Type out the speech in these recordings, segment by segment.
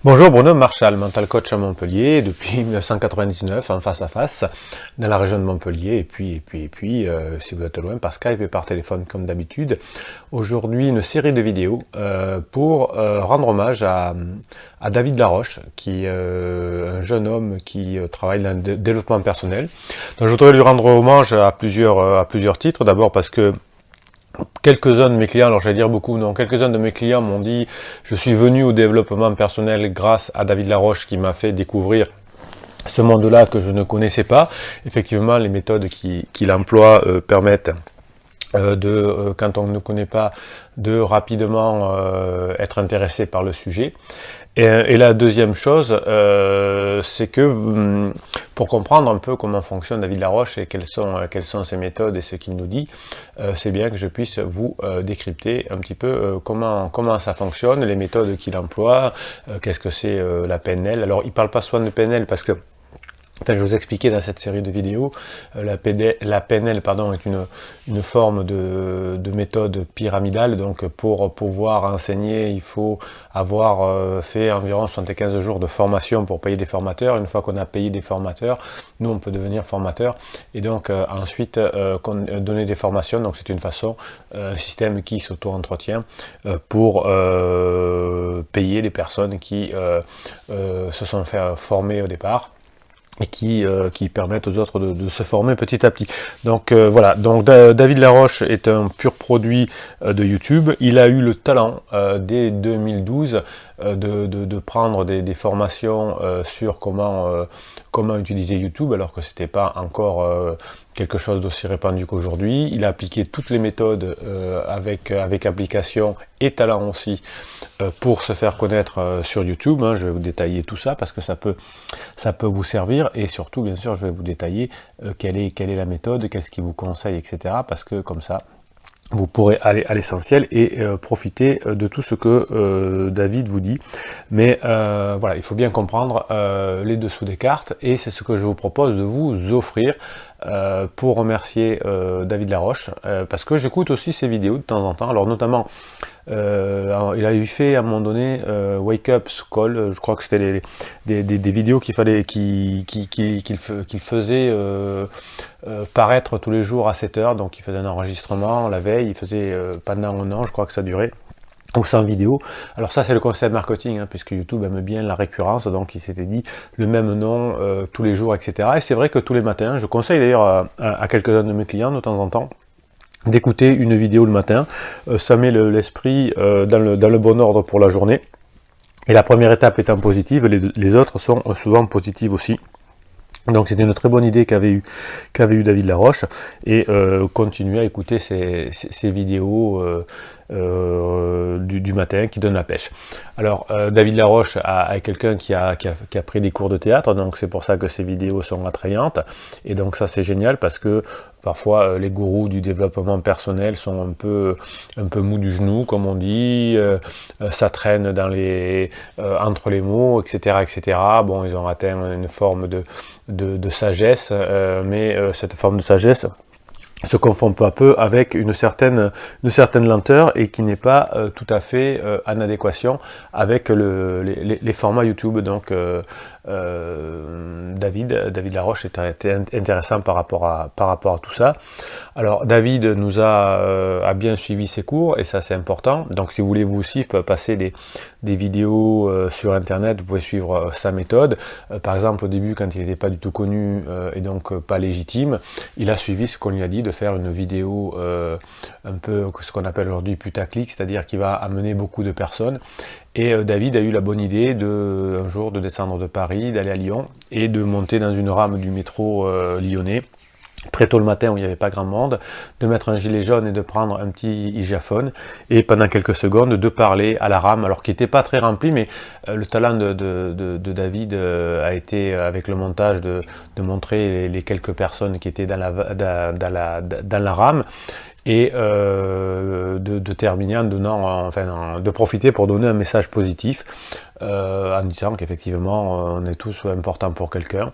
Bonjour, Bruno Marchal, mental coach à Montpellier depuis 1999 en face à face dans la région de Montpellier et puis si vous êtes loin par Skype et par téléphone comme d'habitude. Aujourd'hui une série de vidéos pour rendre hommage à David Laroche qui est un jeune homme qui travaille dans le développement personnel. Donc, je voudrais lui rendre hommage à plusieurs titres. D'abord parce que quelques-uns de mes clients, alors j'allais dire beaucoup, non, quelques-uns de mes clients m'ont dit je suis venu au développement personnel grâce à David Laroche qui m'a fait découvrir ce monde-là que je ne connaissais pas. Effectivement, les méthodes qu'il emploie permettent quand on ne connaît pas, de rapidement être intéressé par le sujet. Et la deuxième chose, c'est que pour comprendre un peu comment fonctionne David Laroche et quelles sont ses méthodes et ce qu'il nous dit, c'est bien que je puisse vous décrypter un petit peu comment ça fonctionne, les méthodes qu'il emploie, qu'est-ce que c'est la PNL. Alors il parle pas souvent de PNL parce que je vous expliquais dans cette série de vidéos, la PNL pardon, est une forme de méthode pyramidale. Donc pour pouvoir enseigner, il faut avoir fait environ 75 jours de formation pour payer des formateurs. Une fois qu'on a payé des formateurs, nous on peut devenir formateur et donc ensuite donner des formations. Donc c'est une façon, un système qui s'auto-entretient pour payer les personnes qui se sont fait former au départ et qui permettent aux autres de se former petit à petit. Donc voilà, donc David Laroche est un pur produit de YouTube. Il a eu le talent dès 2012 de prendre des formations sur comment utiliser YouTube, alors que c'était pas encore quelque chose d'aussi répandu qu'aujourd'hui. Il a appliqué toutes les méthodes avec application et talent aussi pour se faire connaître sur YouTube. Je vais vous détailler tout ça parce que ça peut vous servir, et surtout bien sûr je vais vous détailler quelle est la méthode, qu'est-ce qu'il vous conseille, etc. Parce que comme ça vous pourrez aller à l'essentiel et profiter de tout ce que David vous dit. Mais voilà, il faut bien comprendre les dessous des cartes, et c'est ce que je vous propose de vous offrir pour remercier David Laroche, parce que j'écoute aussi ses vidéos de temps en temps. Alors notamment, il a fait à un moment donné Wake Up Call, je crois que c'était des vidéos qu'il faisait paraître tous les jours à 7 heures. Donc il faisait un enregistrement la veille, il faisait pendant un an, je crois que ça durait, ou 100 vidéos. Alors ça c'est le concept marketing, puisque YouTube aime bien la récurrence, donc il s'était dit le même nom tous les jours, etc. Et c'est vrai que tous les matins, je conseille d'ailleurs à quelques-uns de mes clients de temps en temps d'écouter une vidéo le matin. Ça met l'esprit dans le bon ordre pour la journée, et la première étape étant positive, les autres sont souvent positives aussi. Donc c'était une très bonne idée qu'avait eu David Laroche, et continuer à écouter ces vidéos du matin qui donnent la pêche. Alors David Laroche est quelqu'un qui a pris des cours de théâtre, donc c'est pour ça que ces vidéos sont attrayantes, et donc ça c'est génial parce que parfois les gourous du développement personnel sont un peu mous du genou, comme on dit, ça traîne entre les mots, etc., etc. Bon, ils ont atteint une forme de sagesse, mais cette forme de sagesse se confond peu à peu avec une certaine lenteur, et qui n'est pas tout à fait en adéquation avec les formats YouTube. Donc David Laroche est intéressant par rapport à tout ça. Alors David a bien suivi ses cours, et ça c'est important. Donc si vous voulez vous aussi passer des vidéos sur internet, vous pouvez suivre sa méthode. Par exemple au début, quand il n'était pas du tout connu et donc pas légitime, il a suivi ce qu'on lui a dit de faire une vidéo un peu ce qu'on appelle aujourd'hui putaclic, c'est-à-dire qui va amener beaucoup de personnes. Et David a eu la bonne idée un jour de descendre de Paris, d'aller à Lyon et de monter dans une rame du métro lyonnais très tôt le matin où il n'y avait pas grand monde, de mettre un gilet jaune et de prendre un petit hygiaphone, et pendant quelques secondes de parler à la rame, alors qui n'était pas très rempli, mais le talent de David a été, avec le montage, de montrer les quelques personnes qui étaient dans la rame, et de terminer en donnant, de profiter pour donner un message positif en disant qu'effectivement on est tous importants pour quelqu'un,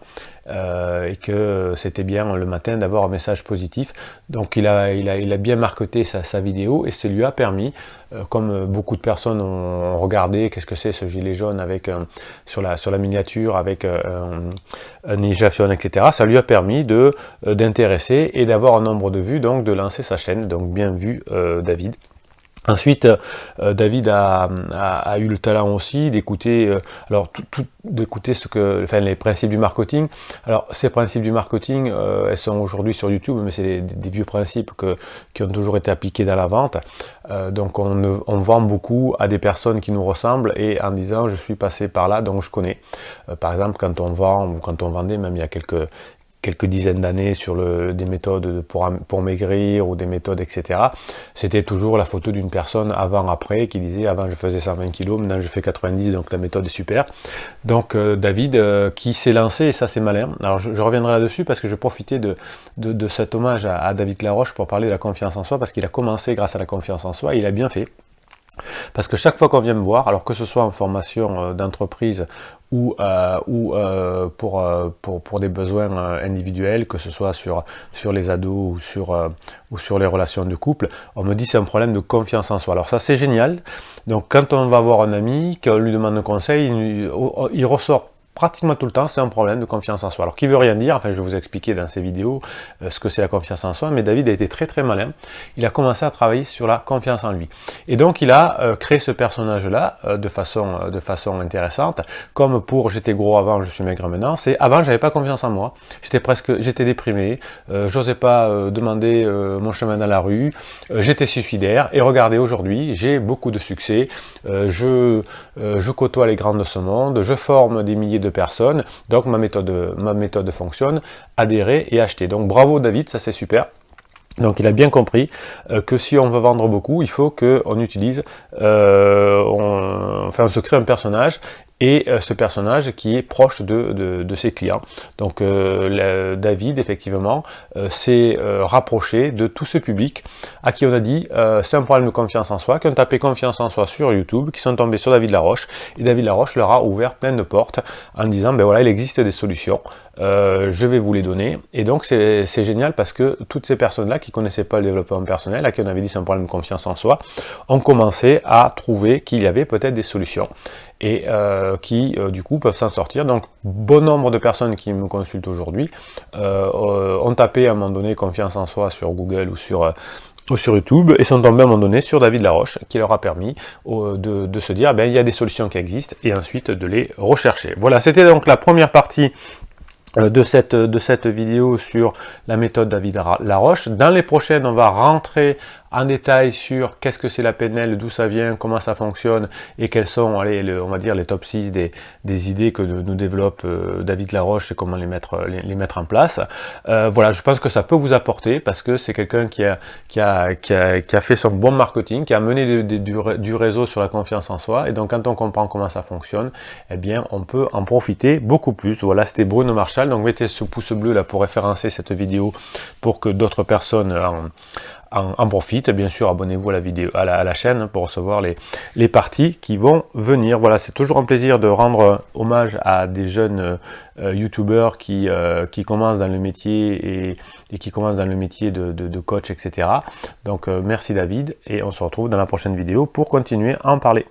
et que c'était bien le matin d'avoir un message positif. Donc il a bien marketé sa vidéo, et ça lui a permis, comme beaucoup de personnes ont regardé qu'est-ce que c'est ce gilet jaune avec sur la miniature avec un ninja jaune, etc. Ça lui a permis d'intéresser et d'avoir un nombre de vues, donc de lancer sa chaîne. Donc bien vu, David. Ensuite, David a eu le talent aussi d'écouter, d'écouter les principes du marketing. Alors, ces principes du marketing, elles sont aujourd'hui sur YouTube, mais c'est des vieux principes qui ont toujours été appliqués dans la vente. Donc, on vend beaucoup à des personnes qui nous ressemblent, et en disant je suis passé par là, donc je connais. Par exemple, quand on vend ou quand on vendait, même il y a quelques dizaines d'années, sur des méthodes pour maigrir ou des méthodes, etc. C'était toujours la photo d'une personne avant-après qui disait avant je faisais 120 kg, maintenant je fais 90, donc la méthode est super. Donc David qui s'est lancé, et ça c'est malin. Alors je reviendrai là-dessus parce que je profitais de cet hommage à David Laroche pour parler de la confiance en soi, parce qu'il a commencé grâce à la confiance en soi, et il a bien fait. Parce que chaque fois qu'on vient me voir, alors que ce soit en formation d'entreprise ou pour des besoins individuels, que ce soit sur les ados ou sur les relations de couple, on me dit c'est un problème de confiance en soi. Alors ça c'est génial. Donc quand on va voir un ami, qu'on lui demande un conseil, il ressort pratiquement tout le temps, c'est un problème de confiance en soi. Alors, qui veut rien dire, enfin, je vais vous expliquer dans ces vidéos ce que c'est la confiance en soi, mais David a été très très malin. Il a commencé à travailler sur la confiance en lui. Et donc, il a créé ce personnage-là de façon intéressante, comme pour j'étais gros avant, je suis maigre maintenant. C'est avant, j'avais pas confiance en moi. J'étais déprimé, j'osais pas demander mon chemin dans la rue, j'étais suicidaire. Et regardez, aujourd'hui, j'ai beaucoup de succès. Je côtoie les grands de ce monde, je forme des milliers de personnes, donc ma méthode fonctionne, adhérer et acheter. Donc bravo David, ça c'est super. Donc il a bien compris que si on veut vendre beaucoup, il faut qu'on utilise, on se crée un personnage, et ce personnage qui est proche de ses clients. Donc David, effectivement, s'est rapproché de tout ce public à qui on a dit c'est un problème de confiance en soi, qui ont tapé confiance en soi sur YouTube, qui sont tombés sur David Laroche, et David Laroche leur a ouvert plein de portes en disant ben voilà, il existe des solutions, je vais vous les donner. Et donc c'est génial parce que toutes ces personnes-là qui connaissaient pas le développement personnel, à qui on avait dit c'est un problème de confiance en soi, ont commencé à trouver qu'il y avait peut-être des solutions, et qui du coup peuvent s'en sortir. Donc bon nombre de personnes qui me consultent aujourd'hui ont tapé à un moment donné confiance en soi sur Google ou sur YouTube, et sont tombés à un moment donné sur David Laroche, qui leur a permis de se dire ben il y a des solutions qui existent, et ensuite de les rechercher. Voilà, c'était donc la première partie de cette vidéo sur la méthode David Laroche. Dans les prochaines, on va rentrer en détail sur qu'est-ce que c'est la PNL, d'où ça vient, comment ça fonctionne, et quels sont, on va dire, les top 6 des idées que nous développe David Laroche, et comment les mettre en place. Voilà, je pense que ça peut vous apporter, parce que c'est quelqu'un qui a fait son bon marketing, qui a mené du réseau sur la confiance en soi, et donc quand on comprend comment ça fonctionne, eh bien on peut en profiter beaucoup plus. Voilà, c'était Bruno Marchal. Donc mettez ce pouce bleu là pour référencer cette vidéo, pour que d'autres personnes en profitent. Bien sûr, abonnez-vous à la vidéo, à la chaîne, pour recevoir les parties qui vont venir. Voilà, c'est toujours un plaisir de rendre hommage à des jeunes youtubeurs qui commencent dans le métier, et qui commencent dans le métier de coach, etc. Donc merci David, et on se retrouve dans la prochaine vidéo pour continuer à en parler.